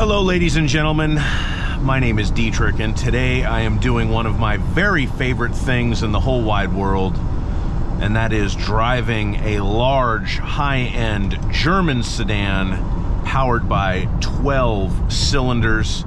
Hello, ladies and gentlemen. My name is Dietrich, and today I am doing one of my very favorite things in the whole wide world, and that is driving a large, high-end German sedan powered by 12 cylinders.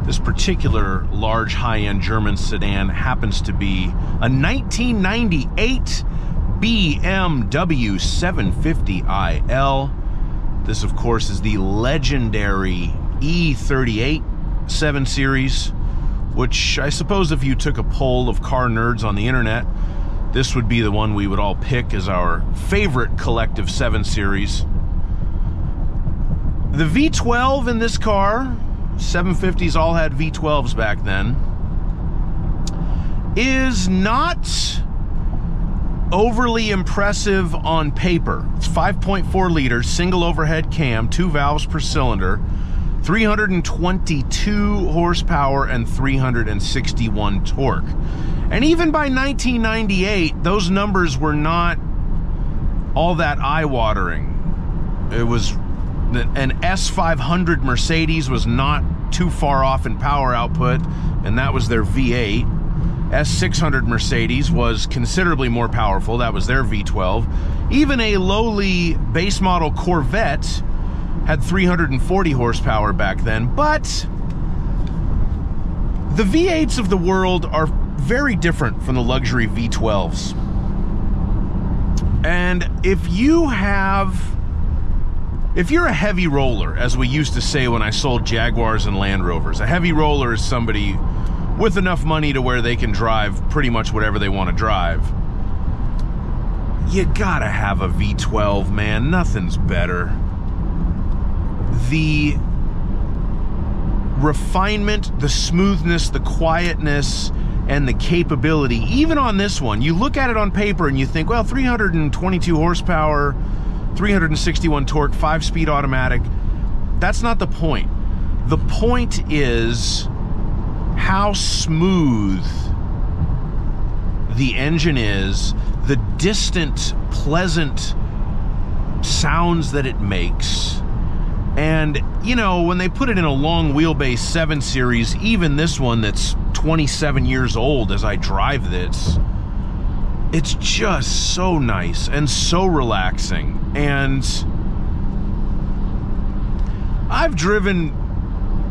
This particular large, high-end German sedan happens to be a 1998 BMW 750iL. This, of course, is the legendary E38 7 Series, which I suppose if you took a poll of car nerds on the internet, this would be the one we would all pick as our favorite collective 7 Series. The V12 in this car, 750s all had V12s back then, is not overly impressive on paper. It's 5.4 liters, single overhead cam, 2 valves per cylinder, 322 horsepower and 361 torque. And even by 1998, those numbers were not all that eye-watering. It was an S500 Mercedes was not too far off in power output, and that was their V8. S600 Mercedes was considerably more powerful. That was their V12. Even a lowly base model Corvette had 340 horsepower back then, but the V8s of the world are very different from the luxury V12s. And if you're a heavy roller, as we used to say when I sold Jaguars and Land Rovers, a heavy roller is somebody with enough money to where they can drive pretty much whatever they want to drive. You gotta have a V12, man. Nothing's better. The refinement, the smoothness, the quietness, and the capability, even on this one, you look at it on paper and you think, well, 322 horsepower, 361 torque, 5-speed automatic. That's not the point. The point is how smooth the engine is, the distant, pleasant sounds that it makes. And, you know, when they put it in a long wheelbase 7 Series, even this one that's 27 years old as I drive this, it's just so nice and so relaxing. And I've driven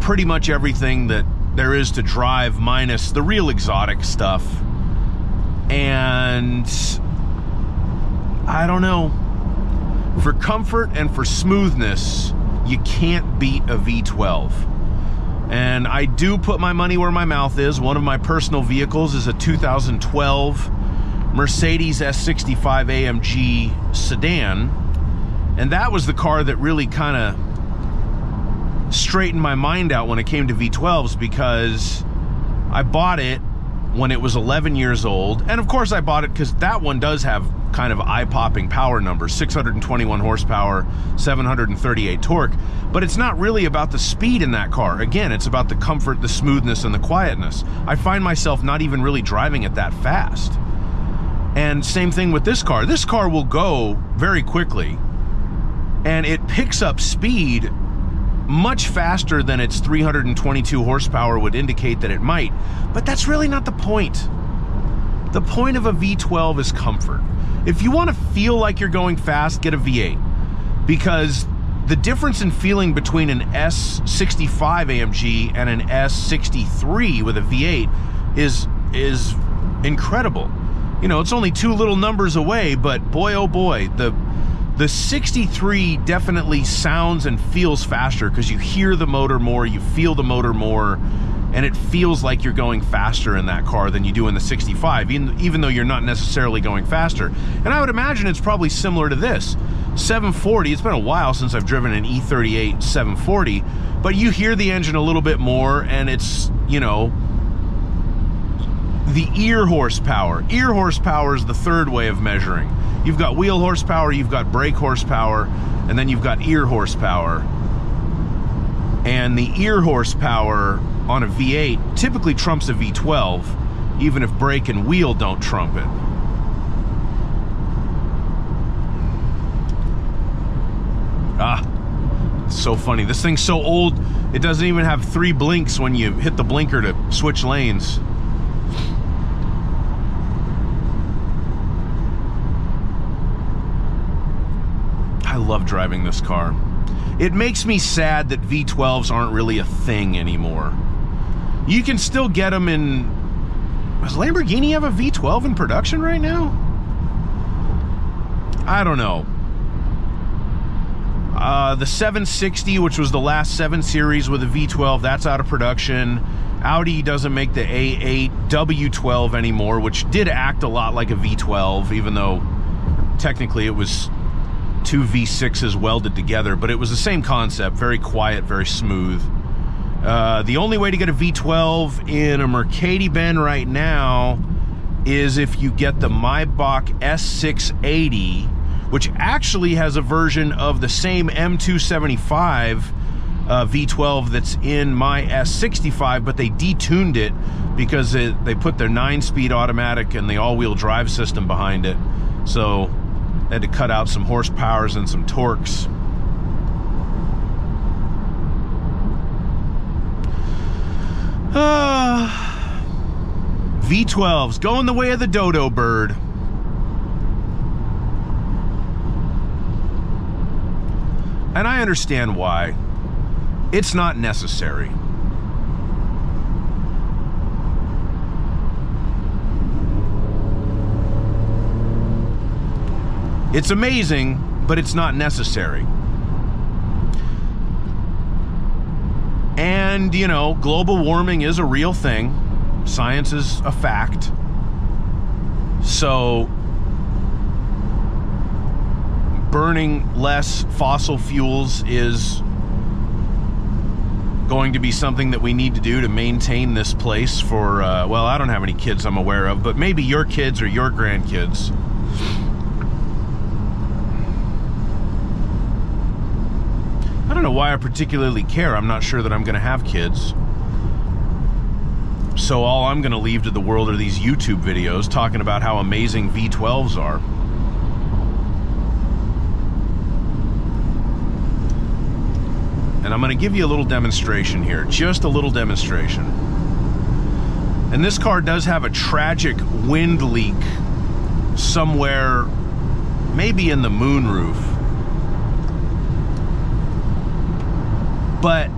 pretty much everything that there is to drive, minus the real exotic stuff. And I don't know. For comfort and for smoothness, you can't beat a V12. And I do put my money where my mouth is. One of my personal vehicles is a 2012 Mercedes S65 AMG sedan. And that was the car that really kind of straightened my mind out when it came to V12s, because I bought it when it was 11 years old. And of course I bought it because that one does have kind of eye-popping power numbers, 621 horsepower, 738 torque, but it's not really about the speed in that car. Again, it's about the comfort, the smoothness, and the quietness. I find myself not even really driving it that fast. And same thing with this car. This car will go very quickly, and it picks up speed much faster than its 322 horsepower would indicate that it might. But that's really not the point. The point of a V12 is comfort. If you want to feel like you're going fast, get a V8. Because the difference in feeling between an S65 AMG and an S63 with a V8 is incredible. You know, it's only 2 little numbers away, but boy, oh boy, the 63 definitely sounds and feels faster because you hear the motor more, you feel the motor more, and it feels like you're going faster in that car than you do in the 65, even though you're not necessarily going faster. And I would imagine it's probably similar to this. 740, it's been a while since I've driven an E38 740, but you hear the engine a little bit more, and it's, you know, the ear horsepower. Ear horsepower is the third way of measuring. You've got wheel horsepower, you've got brake horsepower, and then you've got ear horsepower. And the ear horsepower on a V8 typically trumps a V12, even if brake and wheel don't trump it. so funny. This thing's so old, it doesn't even have 3 blinks when you hit the blinker to switch lanes. I love driving this car. It makes me sad that V12s aren't really a thing anymore. You can still get them in... Does Lamborghini have a V12 in production right now? I don't know. The 760, which was the last 7 Series with a V12, that's out of production. Audi doesn't make the A8 W12 anymore, which did act a lot like a V12, even though technically it was 2 V6s welded together, but it was the same concept, very quiet, very smooth. The only way to get a V12 in a Mercedes-Benz right now is if you get the Maybach S680, which actually has a version of the same M275 V12 that's in my S65, but they detuned it because they put their 9-speed automatic and the all-wheel drive system behind it. So they had to cut out some horsepowers and some torques. V12s going the way of the dodo bird. And I understand why. It's not necessary. It's amazing, but it's not necessary. And, you know, global warming is a real thing. Science is a fact. So, burning less fossil fuels is going to be something that we need to do to maintain this place for, well, I don't have any kids I'm aware of, but maybe your kids or your grandkids. I don't know why I particularly care. I'm not sure that I'm going to have kids. So all I'm going to leave to the world are these YouTube videos talking about how amazing V12s are. And I'm going to give you a little demonstration here. Just a little demonstration. And this car does have a tragic wind leak somewhere, maybe in the moonroof. But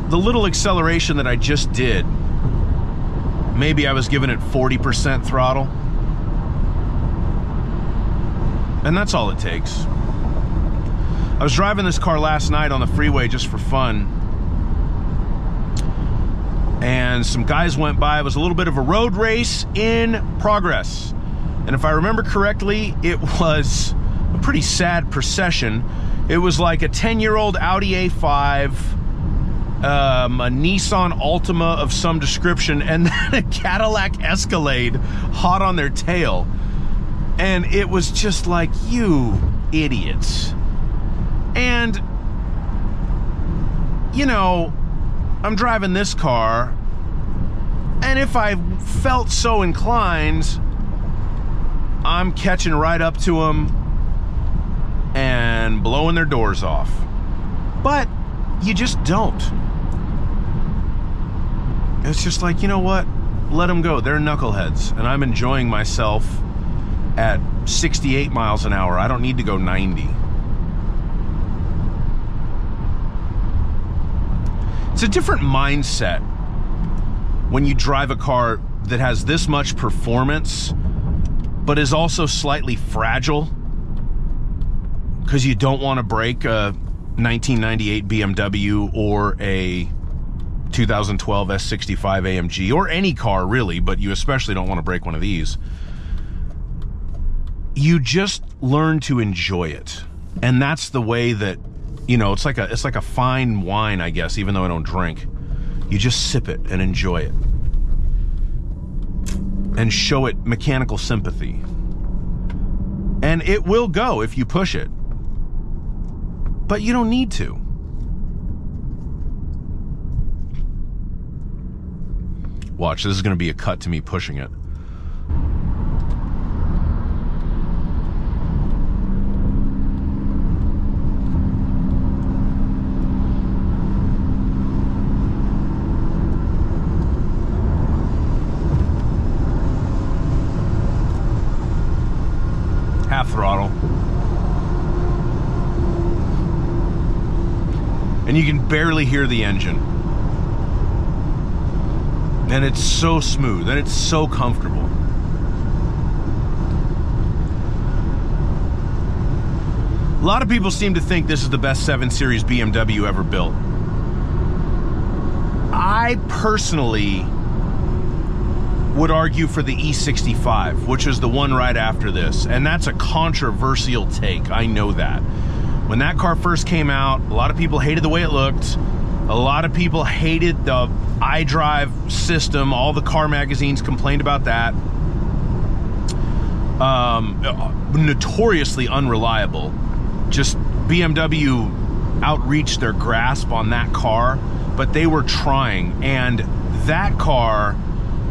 the little acceleration that I just did, maybe I was giving it 40% throttle. And that's all it takes. I was driving this car last night on the freeway just for fun. And some guys went by. It was a little bit of a road race in progress. And if I remember correctly, it was a pretty sad procession. It was like a 10-year-old Audi A5, a Nissan Altima of some description, and then a Cadillac Escalade hot on their tail. And it was just like, you idiots. And, you know, I'm driving this car, and if I felt so inclined, I'm catching right up to them and blowing their doors off. But you just don't. It's just like, you know what? Let them go. They're knuckleheads, and I'm enjoying myself at 68 miles an hour. I don't need to go 90. It's a different mindset when you drive a car that has this much performance, but is also slightly fragile, because you don't want to break a 1998 BMW or a 2012 S65 AMG, or any car really, but you especially don't want to break one of these. You just learn to enjoy it. And that's the way that, you know, it's like a fine wine, I guess, even though I don't drink. You just sip it and enjoy it. And show it mechanical sympathy. And it will go if you push it. But you don't need to. Watch, this is going to be a cut to me pushing it. and you can barely hear the engine. And it's so smooth, and it's so comfortable. A lot of people seem to think this is the best 7 Series BMW ever built. I personally would argue for the E65, which is the one right after this, and that's a controversial take. I know that. When that car first came out, a lot of people hated the way it looked. A lot of people hated the iDrive system. All the car magazines complained about that. Notoriously unreliable. Just BMW outreached their grasp on that car, but they were trying, and that car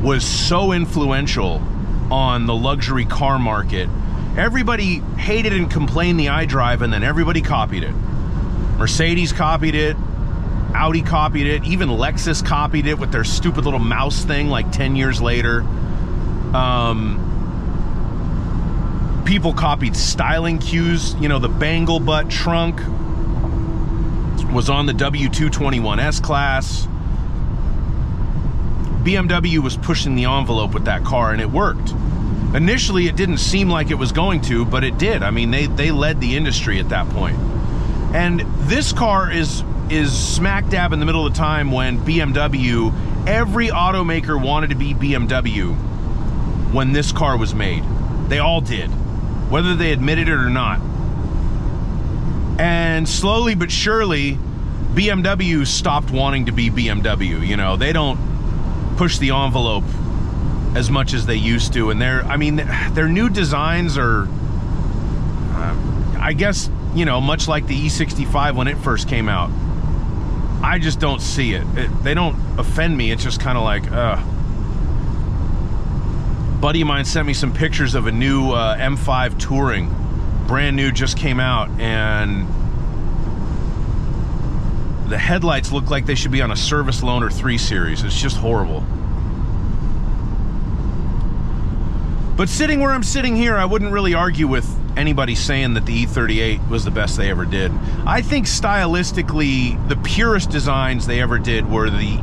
was so influential on the luxury car market. Everybody hated and complained the iDrive, and then everybody copied it. Mercedes copied it, Audi copied it, even Lexus copied it with their stupid little mouse thing like 10 years later. People copied styling cues. You know, the bangle butt trunk was on the W221 class. BMW was pushing the envelope with that car, and it worked. Initially, it didn't seem like it was going to, but it did. I mean, they led the industry at that point. And this car is smack dab in the middle of the time when BMW, every automaker wanted to be BMW when this car was made. They all did, whether they admitted it or not. And slowly but surely, BMW stopped wanting to be BMW. You know, they don't push the envelope as much as they used to, and their new designs are, I guess, you know, much like the E65 when it first came out. I just don't see it. They don't offend me. It's just kind of like, buddy of mine sent me some pictures of a new M5 Touring, brand new, just came out, and the headlights look like they should be on a Service Loaner 3 Series. It's just horrible. But sitting where I'm sitting here, I wouldn't really argue with anybody saying that the E38 was the best they ever did. I think stylistically, the purest designs they ever did were the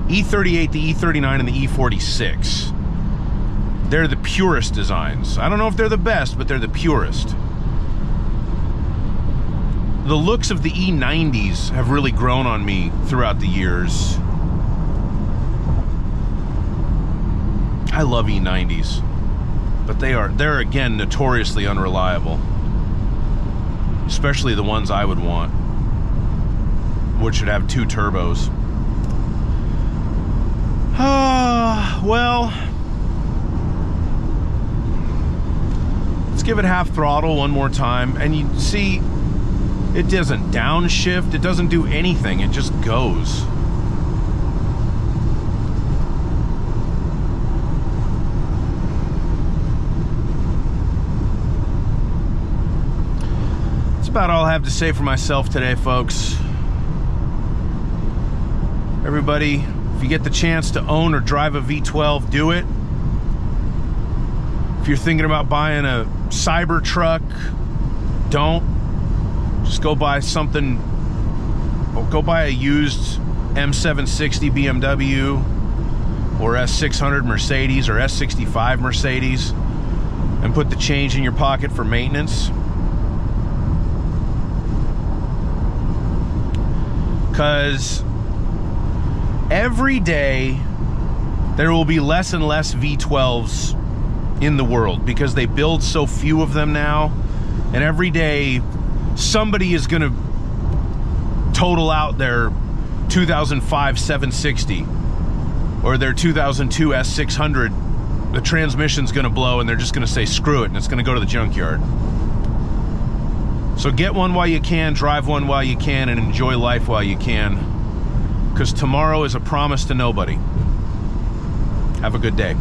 E38, the E39, and the E46. They're the purest designs. I don't know if they're the best, but they're the purest. The looks of the E90s have really grown on me throughout the years. I love E90s, but they're again notoriously unreliable, especially the ones I would want, which should have 2 turbos. Well, let's give it half throttle one more time, and you see, it doesn't downshift, it doesn't do anything, it just goes. That's about all I have to say for myself today, folks. Everybody, if you get the chance to own or drive a V12, do it. If you're thinking about buying a Cybertruck, don't. Just go buy something, or go buy a used M760 BMW or S600 Mercedes or S65 Mercedes and put the change in your pocket for maintenance. Because every day there will be less and less V12s in the world because they build so few of them now, and every day somebody is going to total out their 2005 760 or their 2002 S600. The transmission's going to blow, and they're just going to say screw it, and it's going to go to the junkyard. So get one while you can, drive one while you can, and enjoy life while you can, because tomorrow is a promise to nobody. Have a good day.